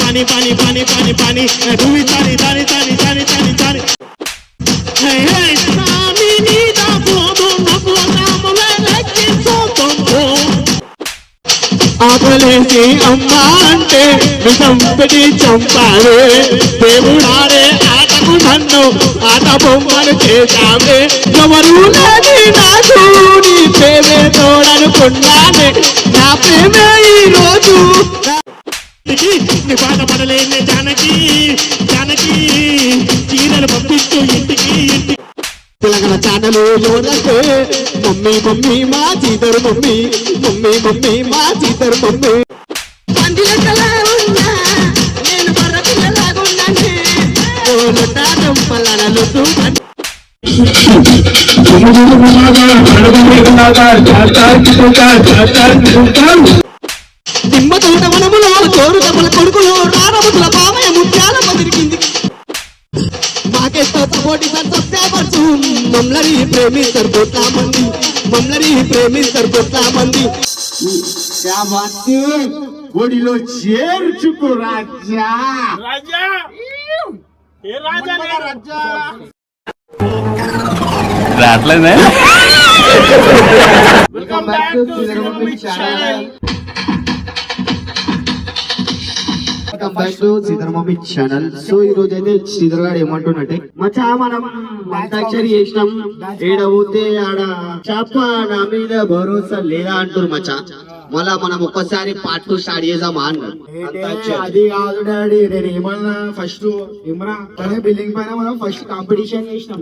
पानी पानी पानी पानी पानी डूबी तानी तानी तानी तानी तानी तानी hey hey सामी नीदा बोबो नबो नाम वेलकी सोतो आगलेसी अम्मा అంటే విసంపడి చంపారే దేవుడారే ఆటకు నన్ను ఆట బొమ్మను చేశావే ఎవరు లేని నాకు నీ ప్రేమే తోడనుకున్నానే నా ప్రేమే ఈ రోజు నీ పాట పడలేని జానకి జానకి చీరలు పంపిస్తూ ఇంటికి ఇంటికి తెలంగాణ ఛానల్ యువతకు మమ్మీ మమ్మీ మా చీతరు మమ్మీ మమ్మీ మమ్మీ మా చీతరు మమ్మీ నేను బర్ర పిల్లలాగున్నానే నిమ్మ తోట వనములో చోరు తప్పుల కొడుకులు రారముల బామయ్య ముత్యాల పదిరికింది మాకేస్తో సపోర్టి సార్ సబ్స్క్రైబర్స్ మమ్మల్ని ప్రేమిస్తారు కోట్ల మంది మమ్మల్ని ప్రేమిస్తారు కోట్ల మంది ఒడిలో చేర్చుకో రాజా రాజా ఏ రాజా రాజా రాట్లేదే welcome back to Sridhar channel Sridhar mummy channel. So ఈ రోజు అయితే శ్రీధర్ గారు ఏమంటున్నట్టే మచ్చా మనం అంతాక్షరి చేసినాం ఏడవుతే ఆడ చాప నా మీద భరోసా లేదా అంటారు మచ్చా. మళ్ళా మనం ఒక్కసారి పార్ట్ 2 స్టార్ట్ చేద్దామా అన్నారు. అది కాదు డాడీ, నేను ఏమన్నా ఫస్ట్ ఇమ్రా తనే బిల్డింగ్ పైన మనం ఫస్ట్ కాంపిటీషన్ చేసినాం.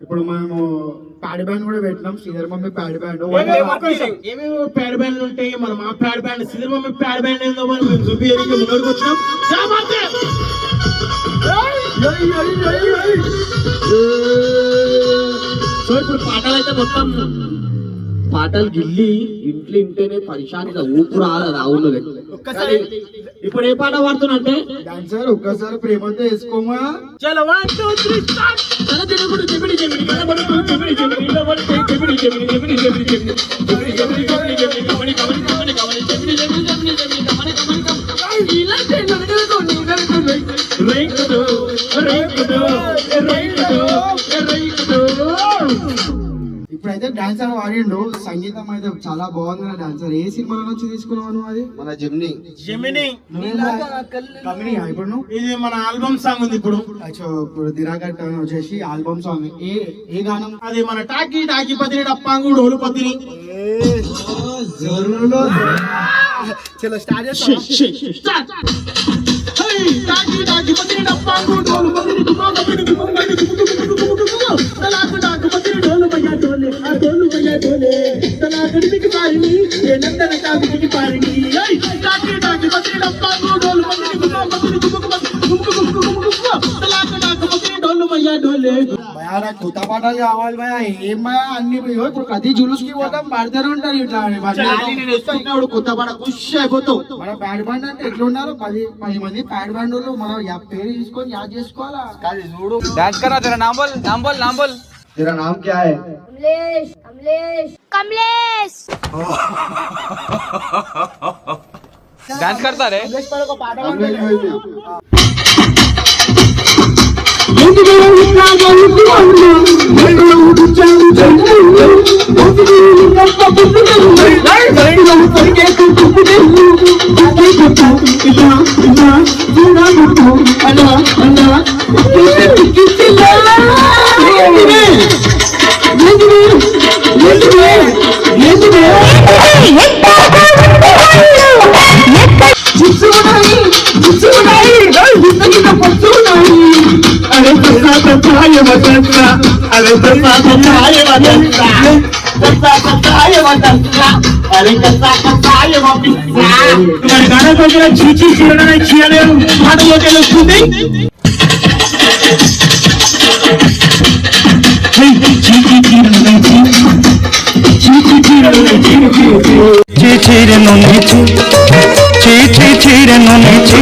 ఇప్పుడు మనము ప్యాడ్ బ్యాండ్ కూడా పెట్టినాం. శ్రీధర్ మమ్మీ ప్యాడ్ బ్యాండ్ ఏమేమి ప్యాడ్ బ్యాండ్లు ఉంటాయి. మనం ఆ pad band Sridhar mummy pad band ఏందో మనం చూపించడానికి ముందుకు వచ్చినాం. సో ఇప్పుడు పాటలు అయితే మొత్తం పాటలు గిల్లి ఇంట్లో ఇంటేనే పరిశానిగా ఊపు రావులు. ఇప్పుడు ఏ పాట పాడుతున్నంటే డాన్సర్ ఒక్కసారి ప్రేమతో వేసుకోమా ఇప్పుడైతే డాన్సర్ వాడిండు. సంగీతం అయితే చాలా బాగుంది. డాన్సర్ ఏ సినిమాలో నుంచి తీసుకున్నావు అది? మన జెమిని ఇప్పుడు ఇది మన ఆల్బమ్ సాంగ్ ఉంది. ఇప్పుడు ఇప్పుడు దిరాకట్ వచ్చేసి ఆల్బమ్ సాంగ్. ఏ గానం అది? మన టాకి టాకి పతిని డప్పాంగు డోలు పతిని. చలో స్టార్ట్ చేస్తాం. టాకి టాకి పతిని డప్పాంగు డోలు పతిని డోలు భయ్యా డోలే ఆ డోలు భయ్యా డోలే తన గడికి పారిని ఏ నందన తాగికి పారిని టాకి టాకి పతిని డప్పాంగు డోలు పతిని డోలు భయ్యా డోలే. భయా కొత్త పాటలు కావాలి భయ. ఏం భయ అన్ని ఇప్పుడు ప్రతి జులుస్ కి పోతాం పాడుతూనే ఉంటారు ఇట్లా. నేను కొత్త పాట ఖుషి అయిపోతావు. మన ప్యాడ్ బ్యాండ్ అంటే ఎట్లా ఉన్నారు? 10 మంది ప్యాడ్ బ్యాండ్ వాళ్ళు మనం పేరు తీసుకొని యాడ్ చేసుకోవాలా? डांस करो तेरा नाम बोल नाम बोल नाम बोल. तेरा नाम क्या है? कमलेश कमलेश कमलेश. डांस करता रे. చీచి చీరలేదు మాటలో తెలుస్తుంది. చీచి చీరలు చీరెను నీచి చీరెను నీచి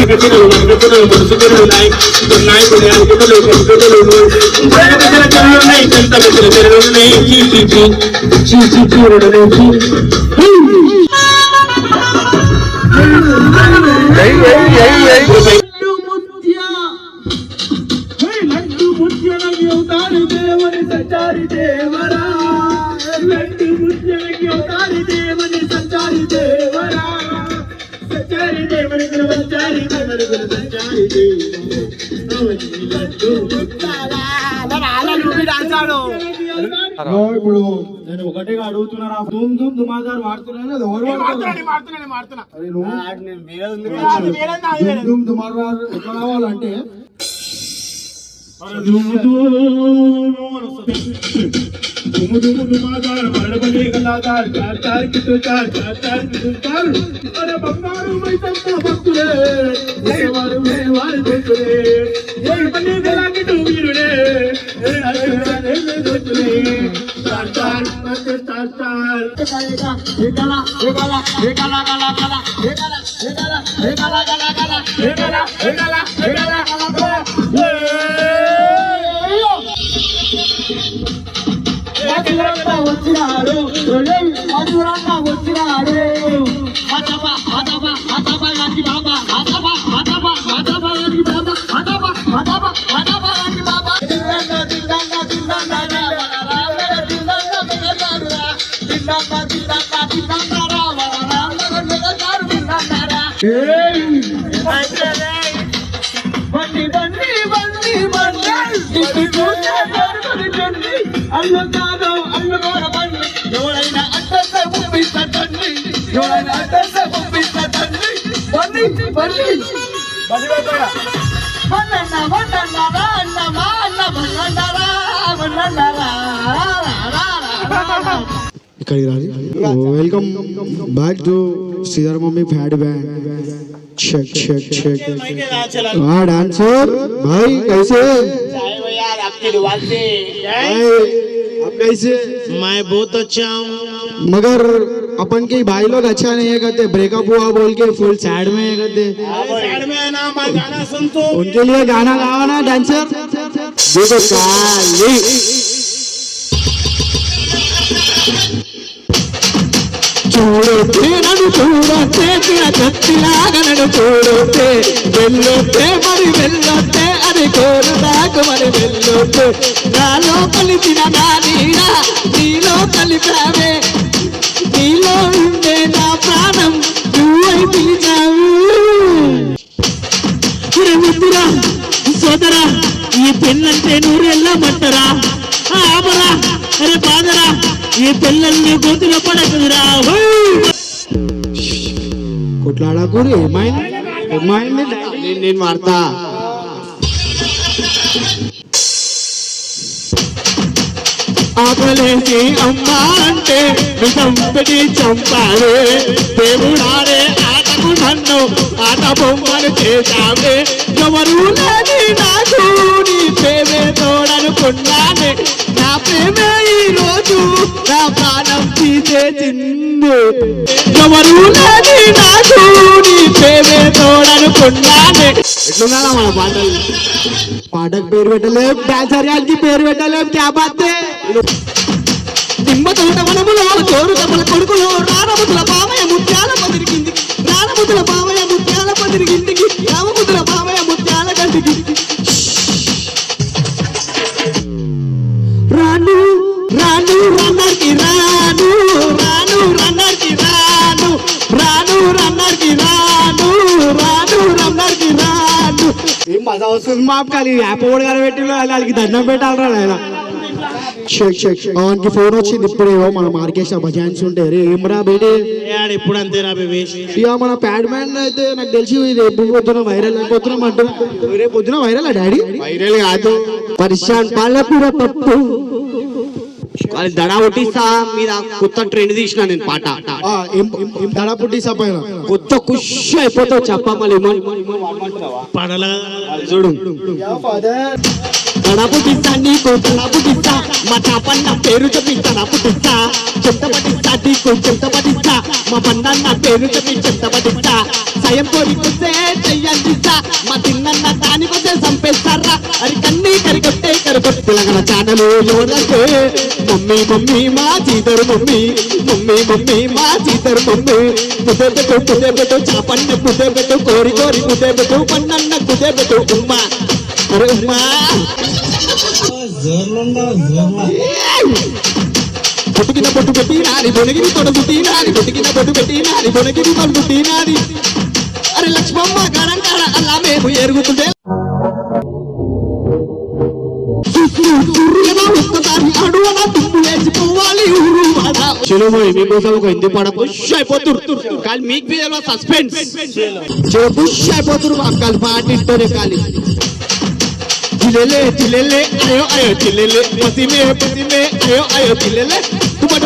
ఇప్పుడు నేను ఒకటే అడుగుతున్నారా ధూమ్ ధూమ్ దుమాదార్ వాడుతున్నాను ధూమ్ ధూమ్ దుమాదార్ ఎట్లా రావాలంటే వచ్చినాడు ఇక్కడికి రాలి welcome back to Sridhar mummy fad band check check check हाँ डांसर भाई कैसे आप कैसे मैं बहुत अच्छा हूँ मगर अपन के भाई लोग अच्छा नहीं है कहते ब्रेकअप हुआ बोल के फुल सैड में है कहते उनके लिए गाना गाओ ना डांसर देखो काली చూడొస్తే నన్ను చూడొస్తే కత్తిలాగా నన్ను చూడొస్తే వెళ్ళొస్తే మరి వెళ్ళొస్తే అది కోరుదాకు మరి వెళ్ళొస్తే నాలో కలిసిన నా నీడా నీలో కలిపావే నీలో ఉండే నా ప్రాణం నువ్వై పిలిచావు ముద్దురా సోదరా ఈ పెళ్ళంటే నూరెళ్ళమంటరా ఆపరా అరే బాధరా ఈ పిల్లల్ని గొంతులో పడకురా కొట్లాడకూరు ఏమైంది ఏమైంది నేను వాడతా ఆకలేసి అమ్మా అంటే చంపటి చంపావే దేవుడారే ఆటకు నన్ను ఆట బొమ్మను చేశావే ఎవరు లేని నాకు నీ ప్రేమే తోడనుకున్నానే నా ప్రేమే ఈ రోజు నా ప్రాణం తీసేసింది ఎవరు లేని నాకు నీ ప్రేమే తోడనుకున్నానే ఎట్లున్నా మన పాటలు పాటకు పేరు పెట్టలేం డాన్సర్ గారికి పేరు పెట్టలేం క్యా బాత్ నిమ్మ తోట వనములో చోరు తమల కొడుకులో రారముతుల బామయ్య ముత్యాల పదిరికింది రారముతుల బామయ్య ముత్యాల పదిరికిందికి రామముతుల బామయ్య ముత్యాల గంటికి రాను రాను రన్నర్కి రాను రాను రన్నర్కి రాను రాను రన్నర్కి రాను రాను రన్నర్కి రాను ఏం మజా వస్తుంది మాప్ కాలి యాప్ ఓడి గారు పెట్టి వాళ్ళకి దండం పెట్టాలరా ఆయన చెక్ చెక్ ఆన్కి ఫోన్ వచ్చింది ఇప్పుడేవో మన మార్కేష్ భజాన్స్ ఉంటే రే ఏమరా బేటే ఎప్పుడు అంతేరా ఇక మన ప్యాడ్ మ్యాన్ అయితే నాకు తెలిసి రేపు పొద్దున వైరల్ అయిపోతున్నాం అంటున్నా రేపు పొద్దున వైరల్ డాడీ వైరల్ కాదు పరిశాన్ పాలపూర పప్పు వాళ్ళు దడా కొట్టిస్తా మీద కొత్త ట్రెండ్ తీసిన నేను పాట ఏం దడా పుట్టిసా పైన కొత్త ఖుషి అయిపోతావు చెప్ప మళ్ళీ చూడు తడ పుట్టిస్తా నీకు తడ పుట్టిస్తా మా చాపన్న పేరు చెప్పి తడ పుట్టిస్తా చెత్త పట్టిస్తా నీకు చెత్త పట్టిస్తా మా పన్నన్న పేరు చెప్పి చెత్త పట్టిస్తా సయం కోరికొస్తే చెయ్యందిస్తా మా తిన్నన్న దానికొస్తే చంపేస్తారా అది కన్నీ కరికొట్టే కరికొట్టి తెలంగాణ ఛానల్ ఎవరంటే మమ్మీ మమ్మీ మా చీతరు మమ్మీ మమ్మీ మమ్మీ మా చీతరు మమ్మీ కుదే పెట్టు చాపన్న కుదే పెట్టు కోరి కోరి కుదే పెట్టు పన్నన్న కుదే పెట్టు ఉమ్మా అరే ఉమ్మా పొట్టుకిన పొట్టు పెట్టి నాని బొనగిరి తొడగుట్టి నాని పొట్టుకిన పొట్టు పెట్టి నాని బొనగిరి తొడగుట్టి నాని అరే లక్ష్మమ్మ గణంకార అలా మేము ఎరుగుతుంటే ఒక్కసారి అడువన తుమ్ము వేసిపోవాలి ఊరు చలో మీకోసం ఒక హిందీ పాట పుష్ అయిపోతురు కానీ మీకు మీద సస్పెన్స్ చలో పుష్ అయిపోతురు అక్కలు పాట ఇంటోనే కానీ చిల్లెలే అయ్యో అయ్యో చిల్లెలే పసిమే అయ్యో అయ్యో చిల్లెలే టుబా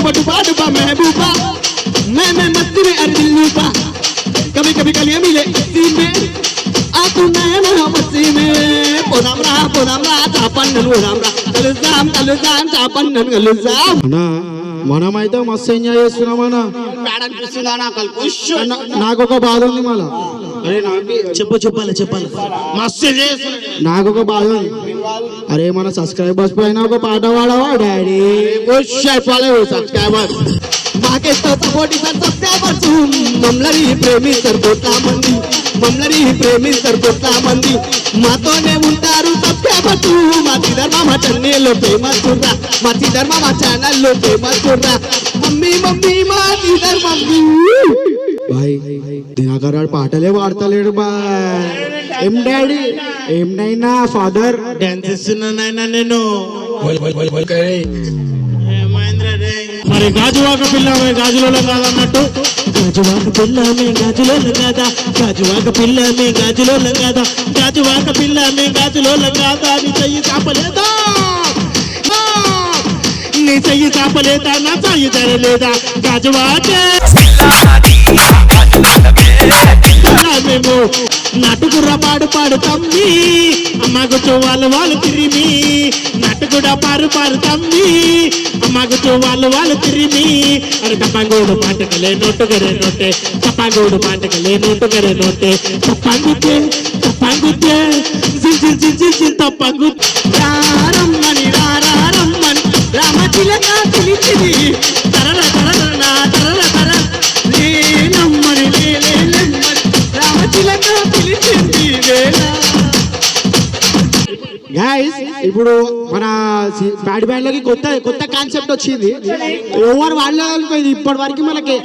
టుబా महबूबा मैं मस्ती में अरे दिलूबा कभी कभी कलियां मिले इसी में आ तू नैना मस्ती में पोदामरा चापन्न पोदामरा कलुजाम चापन्न कलुजाम మనమైతే మస్తు ఎంజాయ్ చేస్తున్నామన్నా. నాకు ఒక బాధ ఉంది మళ్ళా. అరే చెప్పాలి మస్తు నాకు ఒక బాధ ఉంది. అరే మన సబ్స్క్రైబర్స్ పైన ఒక పాట పాడవా డాడీ? సబ్స్క్రైబర్స్ మాకెంతో సపోర్ట్ ఇస్తారు సబ్స్క్రైబర్స్ మమ్మల్ని ప్రేమిస్తారు కోట్ల మంది మాతోనే ఉంటారు సబ్స్క్రైబర్స్ మా సిద్ధర్మ ఛానల్లో ఫేమస్ చూడరా మా సిద్ధర్మ ఛానల్లో ఫేమస్ చూడరా మమ్మీ మా సిద్ధర్ మమ్మీ బాయ్ దినాకర్ పాటలే పాడతలేడు బాయ్. ఏం డాడీ ఏం నైనా ఫాదర్ డాన్స్ ఇస్తున్నానైనా నేను మరి గాజువాక పిల్ల గాజులలో కాదన్నట్టు గాజువాక పిల్ల మే గాజులలో కాదా గాజువాక పిల్ల మే గాజులలో కాదా గాజువాక పిల్ల మే గాజులలో కాదా నీ చెయ్యి చాపలేదా నీ చెయ్యి చాపలేదా నా చెయ్యి ధరలేదా గాజువాక మేము నటుకుర్ర పాడు తమ్మి అమ్మకు వాళ్ళు తిరిమి నటుకుడ పారు తమ్మి అమ్మకు వాళ్ళు తిరిమి అరే తప్పంగోడు పాటకలే నోటుగరే నోటే తప్పంగోడు పాటకలే నోటుగరే నోటే తప్పంగుతే తప్పంగు రమ్మని రామచిలక పిలిచింది తరల నమ్మని రామచిలక పిలిచింది గైస్ ఇప్పుడు మన ప్యాడ్ బ్యాండ్ లకి కొత్త కాన్సెప్ట్ వచ్చింది. ఎవరు వాళ్ళు ఇప్పటి వరకు మనకి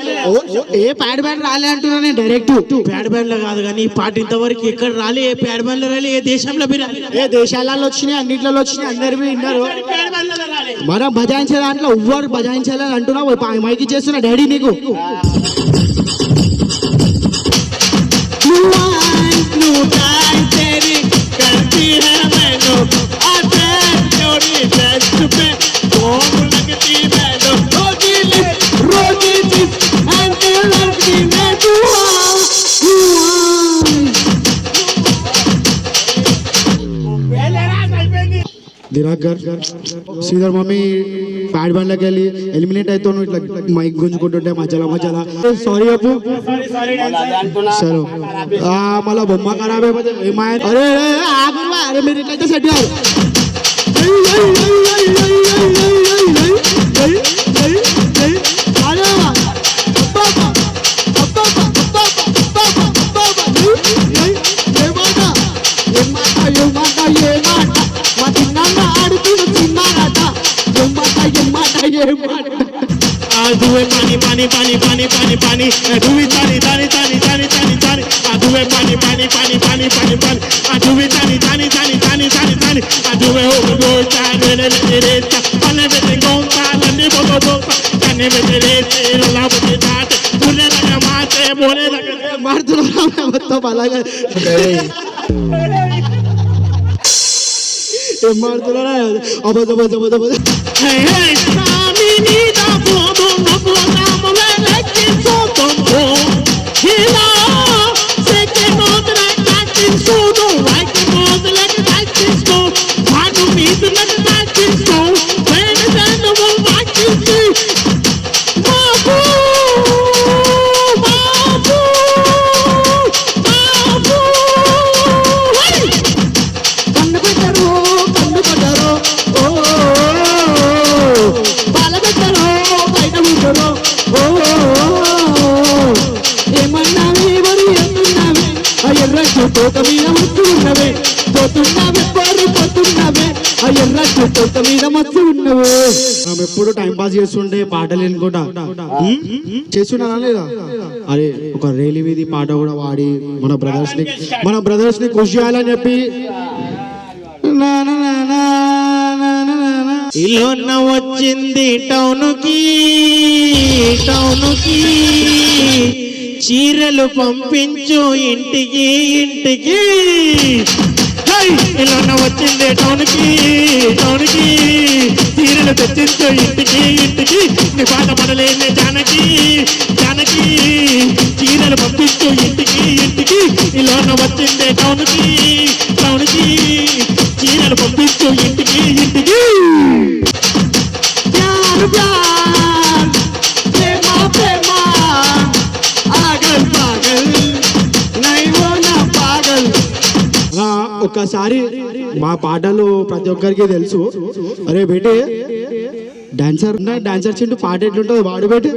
ఏ ప్యాడ్ బ్యాండ్ రాలే అంటున్నా నేను డైరెక్ట్ ప్యాడ్ బ్యాండ్ లో కాదు కానీ ఈ పాట ఇంతవరకు ఎక్కడ రాలే ఏ ప్యాడ్ బ్యాండ్ లో రాలే ఏ దేశంలో ఏ దేశాలలో వచ్చినాయి అన్నింటిలో వచ్చినాయి అందరు విన్నారు. మనం బజాయించే దాంట్లో ఎవ్వరు బజాయించాలని అంటున్నావు మైకి చేస్తున్నా డాడీ నీకు Dinakar Sridhar mummy pad band లోకి వెళ్ళి ఎలిమినేట్ అవుతాను ఇట్లా మైక్ గుంజుకుంటుంటే మధ్యలో సారీ అప్పు సరే మళ్ళా బొమ్మ ఖరాబ్ అయిపోతే అరే అరే మీరు ఇట్లయితే సెట్ కాదు Aduwe pani aduwe tani aduwe pani aduwe tani aduwe ho tani le pane vete gonta landi bobo tani vete la botata pule la mate mole la martulo to balaga martulo abada hey samini da bobo Follow me. తోక మీద మస్తు ఉన్నవే పోతున్నావే పోతున్నావే ఆ ఎర్రచ్చు తోక మీద మస్తు ఉన్నవే. మనం ఎప్పుడు టైం పాస్ చేస్తుంటే పాటలు వినుకుంటా చేస్తున్నానా లేదా? అరే ఒక రేలి వీధి పాట కూడా వాడి మన బ్రదర్స్ ని కృషి చేయాలని చెప్పి ఇలోన వచ్చింది టౌన్ కి చీరలు పంపించు ఇంటికి ఇలోన వచ్చింది టౌన్ కి చీరలు తెచ్చించు ఇంటికి నీ పాట పడలేని జానకి చీరలు పంపించు ఇంటికి ఇలోన వచ్చింది టౌన్ కి చీరలు పంపించు ఇంటికి ప్యార్ ప్యార్ ప్రేమ ప్రేమ ఆగల్ పాగల్ నైవో నా పాగల్. ఒక్కసారి మా పాటలు ప్రతి ఒక్కరికి తెలుసు. అరే బేటే డాన్సర్ చింటూ పాట ఎట్లుంటుంది వాడు బేటే.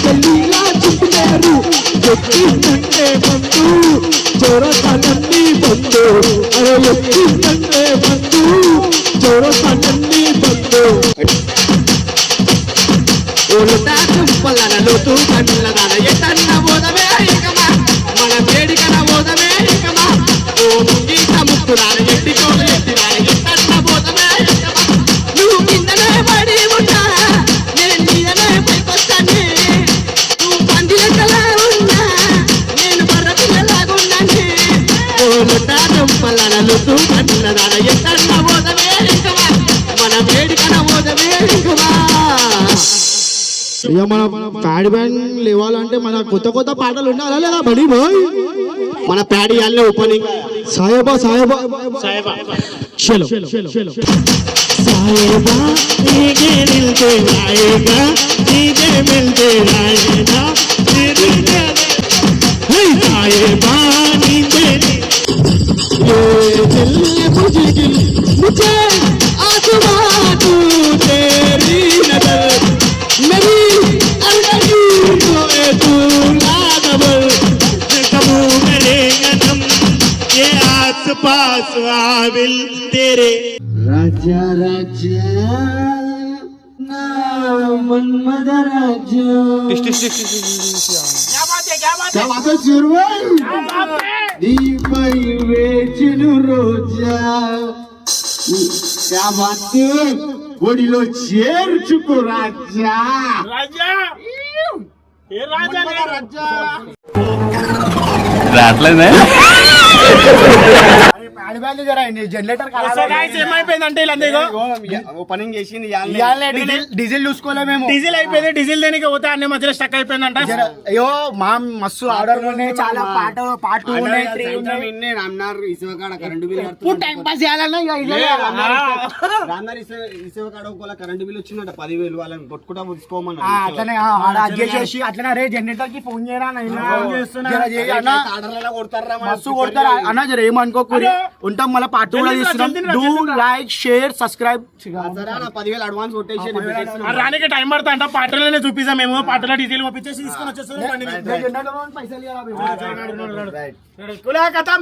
గల్లీలా చుట్టున్నారు ఎక్కిందంటే బంధు చోరసాలన్నీ బంధు అరే ఎక్కిందంటే బంధు చోరసాలన్నీ బంధు. లోతు కళ్ళదాన ఎటన్న బోధమే ఇకమా మన వేడికన బోధమే ఇకమా ఓ ముంగీత ముక్కురాన ఎట్టి కోడు ఎట్టిరాన ఎటన్న బోధమే ఇకమా. నువ్వు కిందనే పడి ఉంటా నేను నీదనే పైకొస్తానే నువ్వు పంది లెక్కలా ఉన్నా నేను మర్ర పిల్లలాగున్నానే ఓ లొట్టా దుంపలన లోతు కళ్ళదాన ఎటన్న బోధమే ఇకమా మన వేడికన బోధమే ఇకమా. ఇక మన ప్యాడ్ బ్యాండ్ లేవాలంటే మన కొత్త పాటలు ఉండాలా లేదా బడి బాయ్? మన ప్యాడ్ ఇయాలనే ఓపెనింగ్ సాయబా సాయబా నీకే మిల్తే ఆయేగా నీకే మిల్తే ఆయేగా సాయబా నీకే ये दिल मुझे मुझे आसमां तू तेरी नजर मेरी अंदर कोई तू लागबर कबू करेगा नम ये आस पास आविल तेरे. राजा ना मन्मद राजा क्या बात है सुरवल दीपై వేచును రోజా क्या बात है ఒడిలో చేర్చుకో రాజా రావట్లేదే ఏమైపోయిందంటే ఓపెనింగ్ చేసింది డీజిల్ చూసుకోలే మేము డీజిల్ అయిపోయింది డీజిల్ దేనికి పోతే అన్ని మధ్యలో స్టక్ అయిపోయిందంట అయ్యో మా మస్తు ఆర్డర్ ఉన్నాయి చాలా పార్ట్ 2 ఉన్నాయి 3 ఉన్నాయి రామ్నార్ ఇసువకాడ కరెంటు బిల్ ఇప్పుడు టైం పాస్ చేయాలన్నా రామ్నార్ ఇసువకాడ ఒకవేళ కరెంటు బిల్ వచ్చిందంట 10,000 వాళ్ళని కొట్టుకుంటా ముసుకోమన్నా అట్లనే అడ్జస్ట్ చేసి అట్లనే రే జనరేటర్ కి ఫోన్ చేయరా మస్తు కొడతారా అన్న జర ఏమనుకోకూరి ఉంటాం మళ్ళీ పార్ట్ 2 కూడా తీస్తున్నాం. Do like share subscribe. 10,000 advance కొట్టేసి రానికి టైం పడతా అంట పాటలోనే చూపిస్తాం మేము పాటలో డీజిల్ పంపించేసి తీసుకొని వచ్చేస్తాం పైసలు కథం